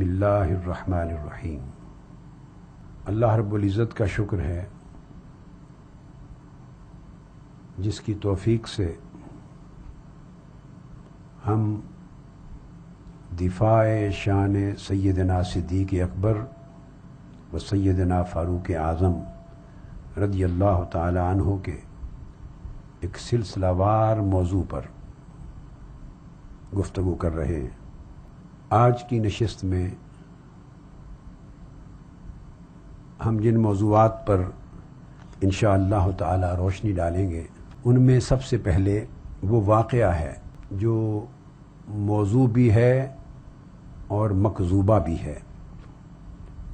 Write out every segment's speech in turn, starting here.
اللہ الرحمن الرحیم۔ اللہ رب العزت کا شکر ہے جس کی توفیق سے ہم دفاع شان سیدنا صدیق اکبر و سیدنا فاروق اعظم رضی اللہ تعالی عنہ کے ایک سلسلہ وار موضوع پر گفتگو کر رہے ہیں۔ آج کی نشست میں ہم جن موضوعات پر انشاءاللہ تعالی روشنی ڈالیں گے ان میں سب سے پہلے وہ واقعہ ہے جو موضوع بھی ہے اور مکذوبہ بھی ہے،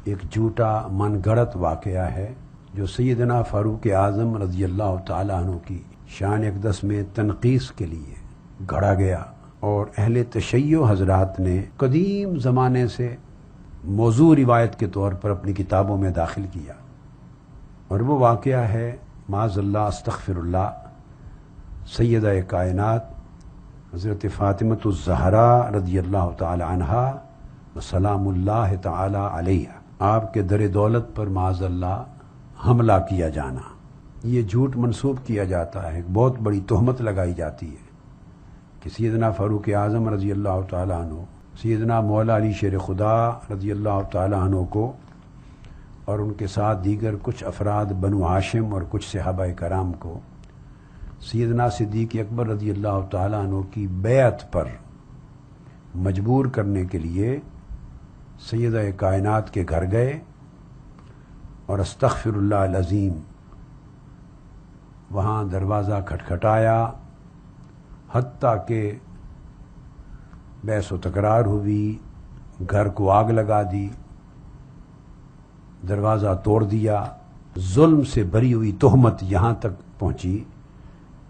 ایک جھوٹا من گھڑت واقعہ ہے جو سیدنا فاروق اعظم رضی اللہ تعالی عنہ کی شان اقدس میں تنقیص کے لیے گھڑا گیا اور اہل تشیع حضرات نے قدیم زمانے سے موضوع روایت کے طور پر اپنی کتابوں میں داخل کیا، اور وہ واقعہ ہے معاذ اللہ استغفر اللہ سیدہ کائنات حضرت فاطمۃ الزہرا رضی اللہ تعالی عنہا و سلام اللہ تعالی علیہ، آپ کے در دولت پر معاذ اللہ حملہ کیا جانا۔ یہ جھوٹ منسوب کیا جاتا ہے، ایک بہت بڑی تہمت لگائی جاتی ہے کہ سیدنا فاروق اعظم رضی اللہ تعالی عنہ سیدنا مولا علی شیر خدا رضی اللہ تعالی عنہ کو اور ان کے ساتھ دیگر کچھ افراد بنو ہاشم اور کچھ صحابہ کرام کو سیدنا صدیق اکبر رضی اللہ تعالی عنہ کی بیعت پر مجبور کرنے کے لیے سیدہ کائنات کے گھر گئے اور استغفر اللہ العظیم وہاں دروازہ کھٹکھٹایا، حتیٰ کہ بحث و تکرار ہوئی، گھر کو آگ لگا دی، دروازہ توڑ دیا۔ ظلم سے بری ہوئی تہمت یہاں تک پہنچی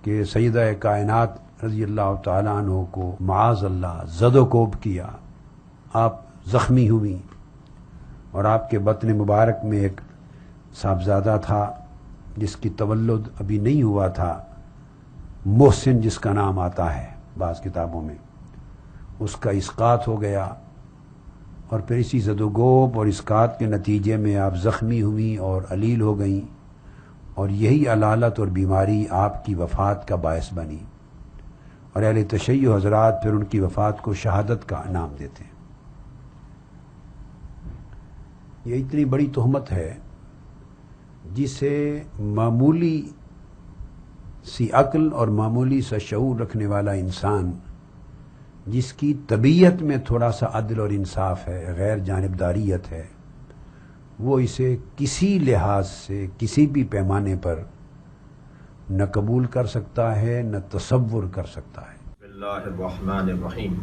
کہ سیدہ کائنات رضی اللہ تعالیٰ عنہ کو معاذ اللہ زد و کوب کیا، آپ زخمی ہوئی، اور آپ کے بطن مبارک میں ایک صاحبزادہ تھا جس کی تولد ابھی نہیں ہوا تھا، محسن جس کا نام آتا ہے بعض کتابوں میں، اس کا اسقاط ہو گیا، اور پھر اسی زد و کوب اور اسقاط کے نتیجے میں آپ زخمی ہوئیں اور علیل ہو گئیں، اور یہی علالت اور بیماری آپ کی وفات کا باعث بنی، اور اہل تشیع حضرات پھر ان کی وفات کو شہادت کا نام دیتے ہیں۔ یہ اتنی بڑی تہمت ہے جسے معمولی سی عقل اور معمولی سا شعور رکھنے والا انسان، جس کی طبیعت میں تھوڑا سا عدل اور انصاف ہے، غیر جانبداریت ہے، وہ اسے کسی لحاظ سے کسی بھی پیمانے پر نہ قبول کر سکتا ہے نہ تصور کر سکتا ہے۔ بسم اللہ الرحمن الرحیم۔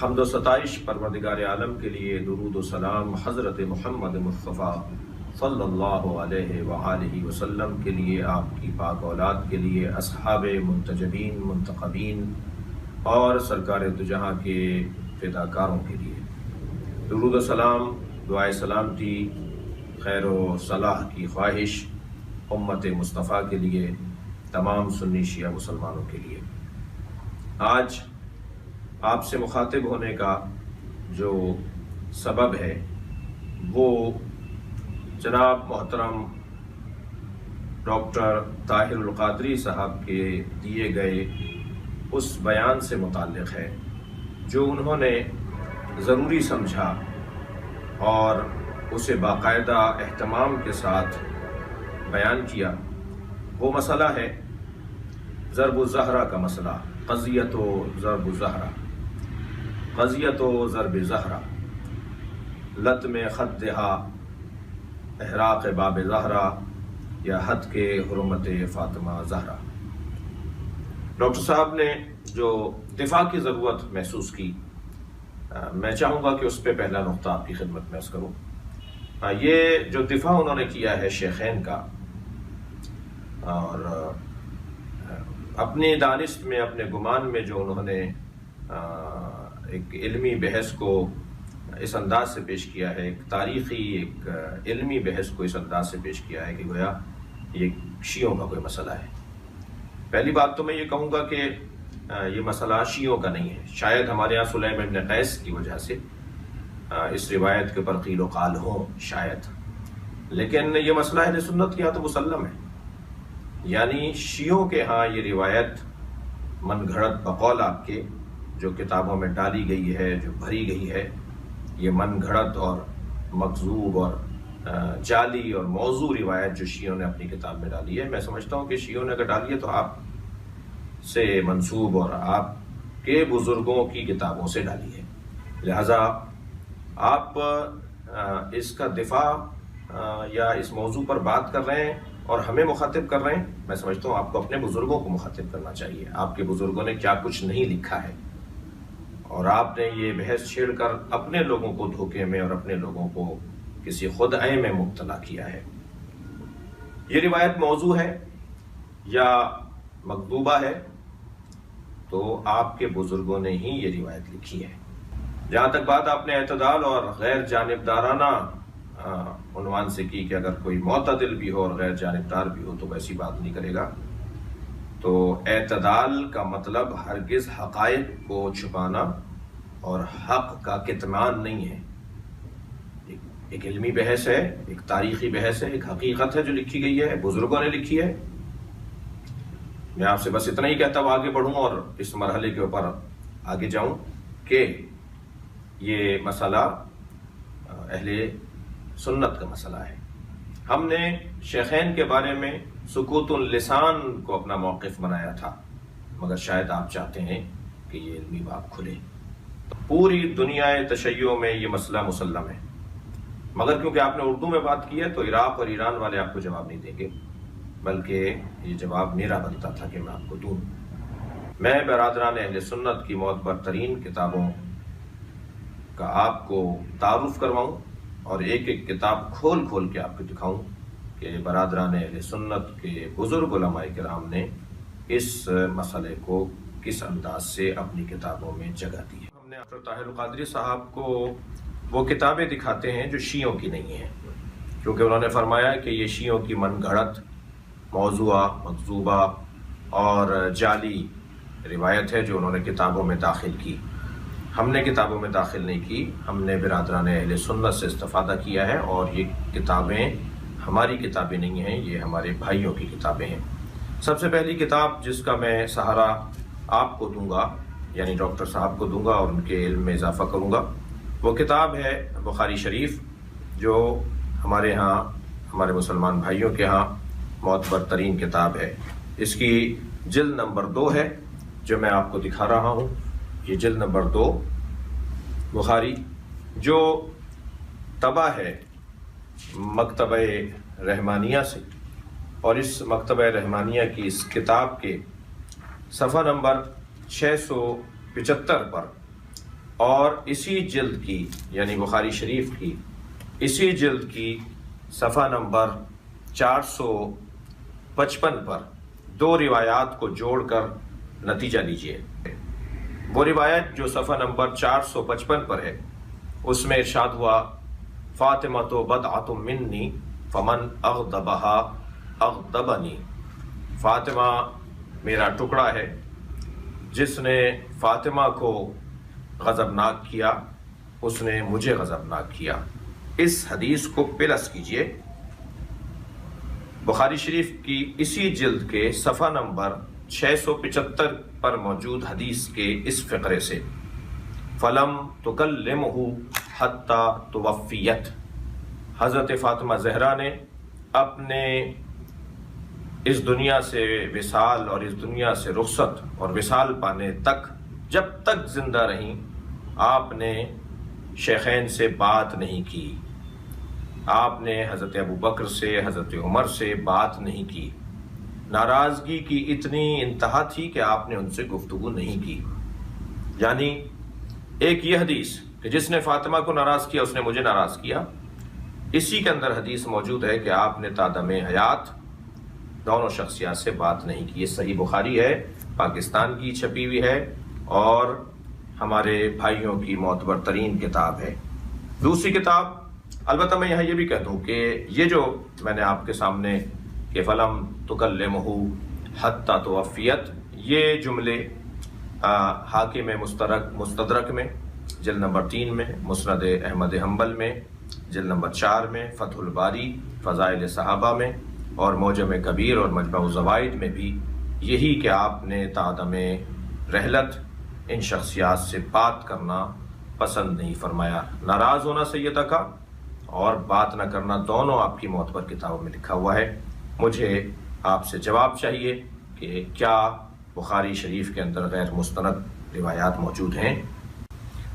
حمد و ستائش پروردگار عالم کے لیے، درود و سلام حضرت محمد مصطفیٰ صلی اللہ علیہ وآلہ وسلم کے لیے، آپ کی پاک اولاد کے لیے، اصحاب منتجبین منتخبین اور سرکار دو جہاں کے فداکاروں کے لیے درود و سلام، دعائے سلامتی، خیر و صلاح کی خواہش امت مصطفیٰ کے لیے، تمام سنی شیعہ مسلمانوں کے لیے۔ آج آپ سے مخاطب ہونے کا جو سبب ہے وہ جناب محترم ڈاکٹر طاہر القادری صاحب کے دیے گئے اس بیان سے متعلق ہے جو انہوں نے ضروری سمجھا اور اسے باقاعدہ اہتمام کے ساتھ بیان کیا۔ وہ مسئلہ ہے ضرب الزہرہ کا مسئلہ، قضیت و ضرب الزہرہ، قضیت و ضرب زہرہ، لطم خدہا، احراق باب زہرہ یا حد کے حرمت فاطمہ زہرا۔ ڈاکٹر صاحب نے جو دفاع کی ضرورت محسوس کی، میں چاہوں گا کہ اس پہ پہلا نقطہ آپ کی خدمت میں عرض کروں۔ یہ جو دفاع انہوں نے کیا ہے شیخین کا، اور اپنی دانست میں، اپنے گمان میں جو انہوں نے ایک علمی بحث کو اس انداز سے پیش کیا ہے، ایک تاریخی ایک علمی بحث کو اس انداز سے پیش کیا ہے کہ گویا یہ شیعوں کا کوئی مسئلہ ہے۔ پہلی بات تو میں یہ کہوں گا کہ یہ مسئلہ شیعوں کا نہیں ہے، شاید ہمارے یہاں سلیم ابن قیس کی وجہ سے اس روایت کے اوپر قیل و قال ہو شاید، لیکن یہ مسئلہ اہل سنت کے ہاں تو مسلم ہے، یعنی شیعوں کے ہاں یہ روایت من گھڑت بقول آپ کے جو کتابوں میں ڈالی گئی ہے، جو بھری گئی ہے، یہ من گھڑت اور مکذوب اور جعلی اور موضوع روایت جو شیعوں نے اپنی کتاب میں ڈالی ہے، میں سمجھتا ہوں کہ شیعوں نے اگر ڈالی ہے تو آپ سے منسوب اور آپ کے بزرگوں کی کتابوں سے ڈالی ہے، لہذا آپ اس کا دفاع یا اس موضوع پر بات کر رہے ہیں اور ہمیں مخاطب کر رہے ہیں، میں سمجھتا ہوں آپ کو اپنے بزرگوں کو مخاطب کرنا چاہیے، آپ کے بزرگوں نے کیا کچھ نہیں لکھا ہے، اور آپ نے یہ بحث چھیڑ کر اپنے لوگوں کو دھوکے میں اور اپنے لوگوں کو کسی خدعے میں مبتلا کیا ہے۔ یہ روایت موضوع ہے یا مکذوبہ ہے تو آپ کے بزرگوں نے ہی یہ روایت لکھی ہے۔ جہاں تک بات آپ نے اعتدال اور غیر جانبدارانہ عنوان سے کی کہ اگر کوئی معتدل بھی ہو اور غیر جانبدار بھی ہو تو ویسی بات نہیں کرے گا، تو اعتدال کا مطلب ہرگز حقائق کو چھپانا اور حق کا کتمان نہیں ہے۔ ایک علمی بحث ہے، ایک تاریخی بحث ہے، ایک حقیقت ہے جو لکھی گئی ہے، بزرگوں نے لکھی ہے۔ میں آپ سے بس اتنا ہی کہتا ہوں، آگے بڑھوں اور اس مرحلے کے اوپر آگے جاؤں کہ یہ مسئلہ اہل سنت کا مسئلہ ہے۔ ہم نے شیخین کے بارے میں سکوت اللسان کو اپنا موقف بنایا تھا، مگر شاید آپ چاہتے ہیں کہ یہ علمی باب کھلے۔ پوری دنیا تشیع میں یہ مسئلہ مسلم ہے، مگر کیونکہ آپ نے اردو میں بات کی ہے تو عراق اور ایران والے آپ کو جواب نہیں دیں گے، بلکہ یہ جواب میرا بنتا تھا کہ میں آپ کو دوں۔ میں برادران اہل سنت کی معتبر ترین کتابوں کا آپ کو تعارف کرواؤں اور ایک ایک کتاب کھول کھول کے آپ کو دکھاؤں کہ برادران اہل سنت کے بزرگ علماء کرام نے اس مسئلے کو کس انداز سے اپنی کتابوں میں جگہ دی ہے۔ ہم نے ڈاکٹر طاہر القادری صاحب کو وہ کتابیں دکھاتے ہیں جو شیعوں کی نہیں ہیں، کیونکہ انہوں نے فرمایا کہ یہ شیعوں کی من گھڑت، موضوعہ، مکذوبہ اور جعلی روایت ہے جو انہوں نے کتابوں میں داخل کی۔ ہم نے کتابوں میں داخل نہیں کی، ہم نے برادران اہل سنت سے استفادہ کیا ہے، اور یہ کتابیں ہماری کتابیں نہیں ہیں، یہ ہمارے بھائیوں کی کتابیں ہیں۔ سب سے پہلی کتاب جس کا میں سہارا آپ کو دوں گا، یعنی ڈاکٹر صاحب کو دوں گا اور ان کے علم میں اضافہ کروں گا، وہ کتاب ہے بخاری شریف، جو ہمارے ہاں، ہمارے مسلمان بھائیوں کے ہاں معتبر ترین کتاب ہے۔ اس کی جلد نمبر 2 ہے جو میں آپ کو دکھا رہا ہوں، یہ جلد نمبر 2 بخاری، جو طبع ہے مکتبہ رحمانیہ سے، اور اس مکتبہ رحمانیہ کی اس کتاب کے صفحہ نمبر 675 پر، اور اسی جلد کی یعنی بخاری شریف کی اسی جلد کی صفحہ نمبر 455 پر 2 روایات کو جوڑ کر نتیجہ لیجئے۔ وہ روایت جو صفحہ نمبر 455 پر ہے، اس میں ارشاد ہوا، فاطمۃ بضعۃ منی فمن اغضبها اغضبنی، فاطمہ میرا ٹکڑا ہے، جس نے فاطمہ کو غضبناک کیا اس نے مجھے غضبناک کیا۔ اس حدیث کو پلس کیجئے بخاری شریف کی اسی جلد کے صفحہ نمبر 675 پر موجود حدیث کے اس فقرے سے، فلم تکلمہ حتی توفیت، حضرت فاطمہ زہرا نے اپنے اس دنیا سے وصال اور اس دنیا سے رخصت اور وصال پانے تک، جب تک زندہ رہیں، آپ نے شیخین سے بات نہیں کی، آپ نے حضرت ابو بکر سے، حضرت عمر سے بات نہیں کی، ناراضگی کی اتنی انتہا تھی کہ آپ نے ان سے گفتگو نہیں کی۔ یعنی ایک یہ حدیث کہ جس نے فاطمہ کو ناراض کیا اس نے مجھے ناراض کیا، اسی کے اندر حدیث موجود ہے کہ آپ نے تا دم حیات دونوں شخصیات سے بات نہیں کی۔ یہ صحیح بخاری ہے، پاکستان کی چھپی ہوئی ہے اور ہمارے بھائیوں کی معتبر ترین کتاب ہے۔ دوسری کتاب، البتہ میں یہاں یہ بھی کہہ دوں کہ یہ جو میں نے آپ کے سامنے کہ فلم تکلمہ حتی توفیت، یہ جملے حاکم مستدرک میں جلد نمبر 3 میں، مسند احمد حنبل میں جلد نمبر 4 میں، فتح الباری فضائل صحابہ میں، اور معجم کبیر اور مجمع الزوائد میں بھی یہی کہ آپ نے تعدم رحلت ان شخصیات سے بات کرنا پسند نہیں فرمایا۔ ناراض ہونا سیدہ کا اور بات نہ کرنا دونوں آپ کی معتبر کتابوں میں لکھا ہوا ہے۔ مجھے آپ سے جواب چاہیے کہ کیا بخاری شریف کے اندر غیر مستند روایات موجود ہیں؟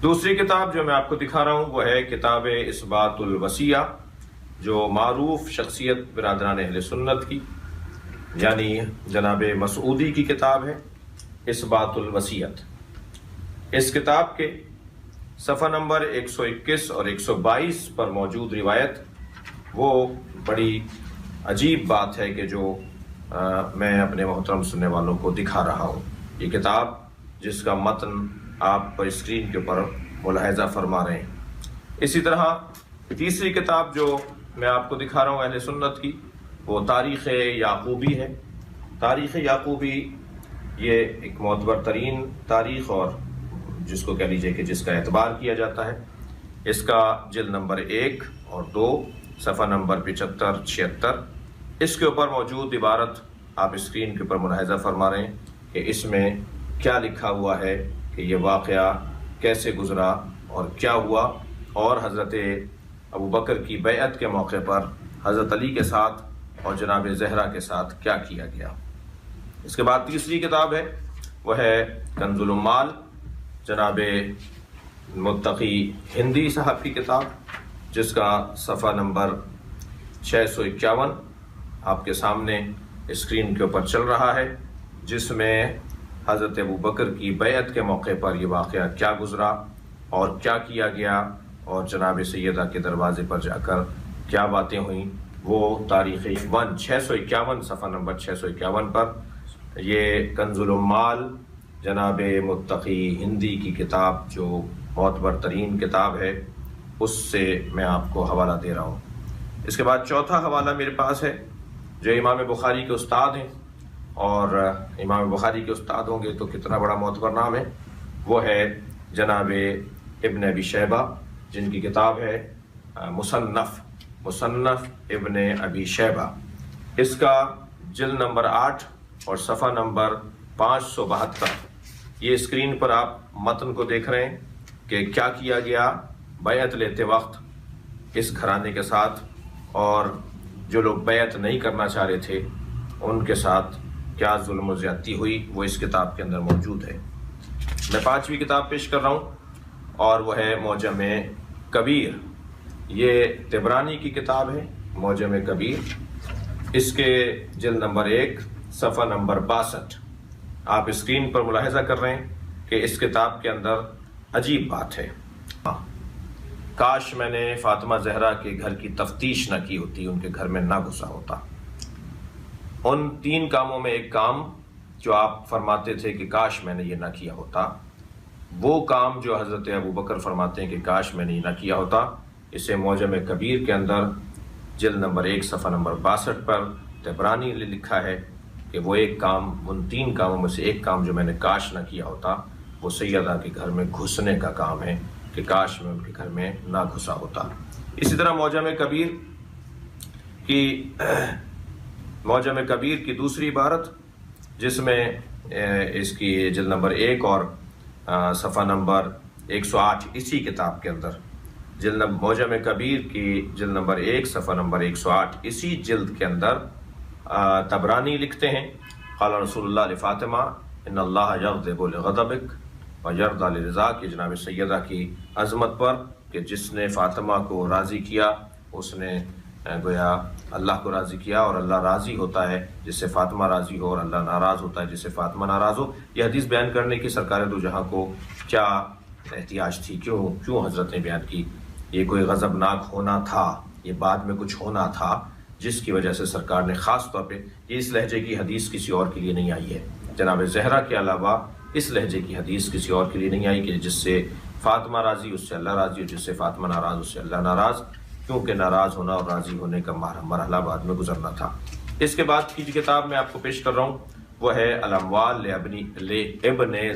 دوسری کتاب جو میں آپ کو دکھا رہا ہوں وہ ہے کتاب اثبات الوصیہ، جو معروف شخصیت برادران اہل سنت کی یعنی جناب مسعودی کی کتاب ہے، اثبات الوصیت۔ اس کتاب کے صفحہ نمبر 121 اور 122 پر موجود روایت وہ بڑی عجیب بات ہے کہ جو میں اپنے محترم سننے والوں کو دکھا رہا ہوں۔ یہ کتاب جس کا متن آپ پر اسکرین کے اوپر ملاحظہ فرما رہے ہیں۔ اسی طرح تیسری کتاب جو میں آپ کو دکھا رہا ہوں اہل سنت کی، وہ تاریخ یعقوبی ہے۔ تاریخ یعقوبی یہ ایک معتبر ترین تاریخ اور جس کو کہہ لیجئے کہ جس کا اعتبار کیا جاتا ہے۔ اس کا جلد نمبر 1 اور 2 صفحہ نمبر 75-76 اس کے اوپر موجود عبارت آپ اسکرین کے اوپر ملاحظہ فرما رہے ہیں کہ اس میں کیا لکھا ہوا ہے کہ یہ واقعہ کیسے گزرا اور کیا ہوا، اور حضرت ابوبکر کی بیعت کے موقع پر حضرت علی کے ساتھ اور جناب زہرا کے ساتھ کیا کیا گیا۔ اس کے بعد تیسری کتاب ہے وہ ہے کنز العمال، جناب متقی ہندی صاحب کی کتاب، جس کا صفحہ نمبر 651 آپ کے سامنے اسکرین کے اوپر چل رہا ہے، جس میں حضرت ابوبکر کی بیعت کے موقع پر یہ واقعہ کیا گزرا اور کیا کیا گیا، اور جناب سیدہ کے دروازے پر جا کر کیا باتیں ہوئیں، وہ تاریخ 651 صفحہ نمبر 651 پر یہ کنز العمال جناب متقی ہندی کی کتاب جو معتبر ترین کتاب ہے اس سے میں آپ کو حوالہ دے رہا ہوں۔ اس کے بعد چوتھا حوالہ میرے پاس ہے جو امام بخاری کے استاد ہیں، اور امام بخاری کے استاد ہوں گے تو کتنا بڑا معتبر نام ہے، وہ ہے جناب ابن ابی شیبہ، جن کی کتاب ہے مصنف ابن ابی شیبہ۔ اس کا جلد نمبر 8 اور صفحہ نمبر 572 یہ اسکرین پر آپ متن کو دیکھ رہے ہیں کہ کیا کیا گیا بیعت لیتے وقت اس گھرانے کے ساتھ، اور جو لوگ بیعت نہیں کرنا چاہ رہے تھے ان کے ساتھ کیا ظلم و زیادتی ہوئی، وہ اس کتاب کے اندر موجود ہے۔ میں 5ویں کتاب پیش کر رہا ہوں اور وہ ہے معجم کبیر۔ یہ طبرانی کی کتاب ہے معجم کبیر۔ اس کے جلد نمبر 1 صفحہ نمبر 62 آپ اسکرین پر ملاحظہ کر رہے ہیں کہ اس کتاب کے اندر عجیب بات ہے۔ کاش میں نے فاطمہ زہرا کے گھر کی تفتیش نہ کی ہوتی، ان کے گھر میں نہ گھسا ہوتا۔ ان 3 کاموں میں ایک کام جو آپ فرماتے تھے کہ کاش میں نے یہ نہ کیا ہوتا، وہ کام جو حضرت ابوبکر فرماتے ہیں کہ کاش میں نے یہ نہ کیا ہوتا، اسے معجم کبیر کے اندر جلد نمبر 1 صفحہ نمبر 62 پر طبرانی نے لکھا ہے کہ وہ ایک کام، ان 3 کاموں میں سے ایک کام جو میں نے کاش نہ کیا ہوتا وہ سیدہ کے گھر میں گھسنے کا کام ہے، کہ کاش میں ان کے گھر میں نہ گھسا ہوتا۔ اسی طرح معجم کبیر کی دوسری عبارت جس میں اس کی جلد نمبر 1 اور صفحہ نمبر 108 اسی کتاب کے اندر معجم کبیر کی جلد نمبر 1 صفحہ نمبر 108 اسی جلد کے اندر طبرانی لکھتے ہیں قال رسول اللہ لفاطمہ ان اللہ یغضب لغضبک ویرضی لرضاک، جناب سیدہ کی عظمت پر کہ جس نے فاطمہ کو راضی کیا اس نے گویا اللہ کو راضی کیا، اور اللہ راضی ہوتا ہے جس سے فاطمہ راضی ہو، اور اللہ ناراض ہوتا ہے جس سے فاطمہ ناراض ہو۔ یہ حدیث بیان کرنے کی سرکار دو جہاں کو کیا احتیاج تھی، کیوں حضرت نے بیان کی؟ یہ کوئی غضبناک ہونا تھا، یہ بعد میں کچھ ہونا تھا جس کی وجہ سے سرکار نے خاص طور پہ یہ اس لہجے کی حدیث کسی اور کے لیے نہیں آئی ہے، جناب زہرا کے علاوہ اس لہجے کی حدیث کسی اور کے لیے نہیں آئی کہ جس سے فاطمہ راضی اس سے اللہ راضی، اور جس سے فاطمہ ناراض اس سے اللہ ناراض، کیونکہ ناراض ہونا اور راضی ہونے کا مرحلہ بعد میں گزرنا تھا۔ اس کے بعد کی جو کتاب میں آپ کو پیش کر رہا ہوں وہ ہے الاموال لابن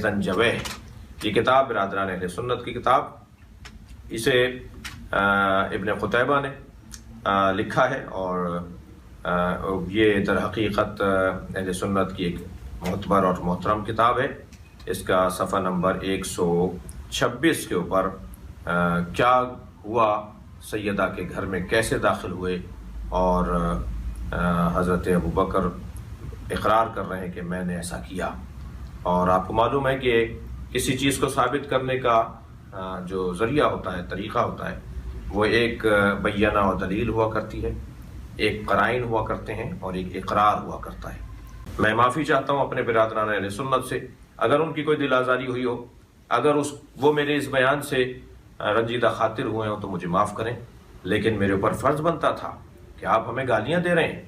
زنجویہ۔ یہ کتاب برادران اہل سنت کی کتاب اسے ابن قتیبہ نے لکھا ہے، اور یہ در حقیقت اہل سنت کی ایک معتبر اور محترم کتاب ہے۔ اس کا صفحہ نمبر 126 کے اوپر کیا ہوا، سیدہ کے گھر میں کیسے داخل ہوئے، اور حضرت ابوبکر اقرار کر رہے ہیں کہ میں نے ایسا کیا۔ اور آپ کو معلوم ہے کہ کسی چیز کو ثابت کرنے کا جو ذریعہ ہوتا ہے، طریقہ ہوتا ہے، وہ ایک بینہ و دلیل ہوا کرتی ہے، ایک قرائن ہوا کرتے ہیں، اور ایک اقرار ہوا کرتا ہے۔ میں معافی چاہتا ہوں اپنے برادران اہل سنت سے اگر ان کی کوئی دل آزاری ہوئی ہو، اگر وہ میرے اس بیان سے رنجیدہ خاطر ہوئے ہوں تو مجھے معاف کریں، لیکن میرے اوپر فرض بنتا تھا کہ آپ ہمیں گالیاں دے رہے ہیں،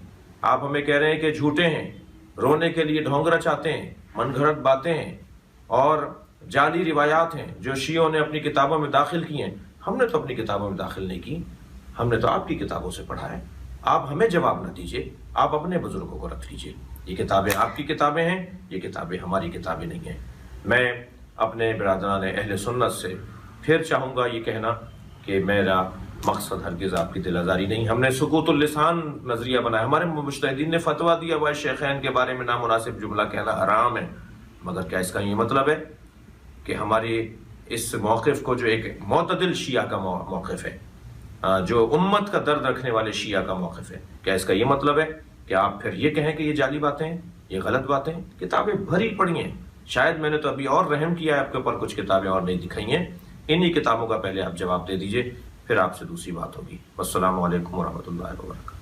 آپ ہمیں کہہ رہے ہیں کہ جھوٹے ہیں، رونے کے لیے ڈھونگ رچاتے ہیں، من گھڑت باتیں ہیں اور جعلی روایات ہیں جو شیعوں نے اپنی کتابوں میں داخل کی ہیں۔ ہم نے تو اپنی کتابوں میں داخل نہیں کی، ہم نے تو آپ کی کتابوں سے پڑھا ہے۔ آپ ہمیں جواب نہ دیجیے، آپ اپنے بزرگوں کو رد کیجیے۔ یہ کتابیں آپ کی کتابیں ہیں، یہ کتابیں ہماری کتابیں نہیں ہیں۔ میں اپنے برادران اہل سنت سے پھر چاہوں گا یہ کہنا کہ میرا مقصد ہرگز آپ کی دل آزاری نہیں۔ ہم نے سکوت اللسان نظریہ بنایا، ہمارے مجتہدین نے فتویٰ دیا ہوا ہے شیخین کے بارے میں نامناسب جملہ کہنا حرام ہے، مگر کیا اس کا یہ مطلب ہے کہ ہماری اس موقف کو، جو ایک معتدل شیعہ کا موقف ہے، جو امت کا درد رکھنے والے شیعہ کا موقف ہے، کیا اس کا یہ مطلب ہے کہ آپ پھر یہ کہیں کہ یہ جعلی باتیں ہیں، یہ غلط باتیں ہیں؟ کتابیں بھری پڑی ہیں، شاید میں نے تو ابھی اور رحم کیا ہے آپ کے اوپر، کچھ کتابیں اور نہیں دکھائی ہیں۔ انہی کتابوں کا پہلے آپ جواب دے دیجئے، پھر آپ سے دوسری بات ہوگی۔ والسلام علیکم ورحمۃ اللہ وبرکاتہ۔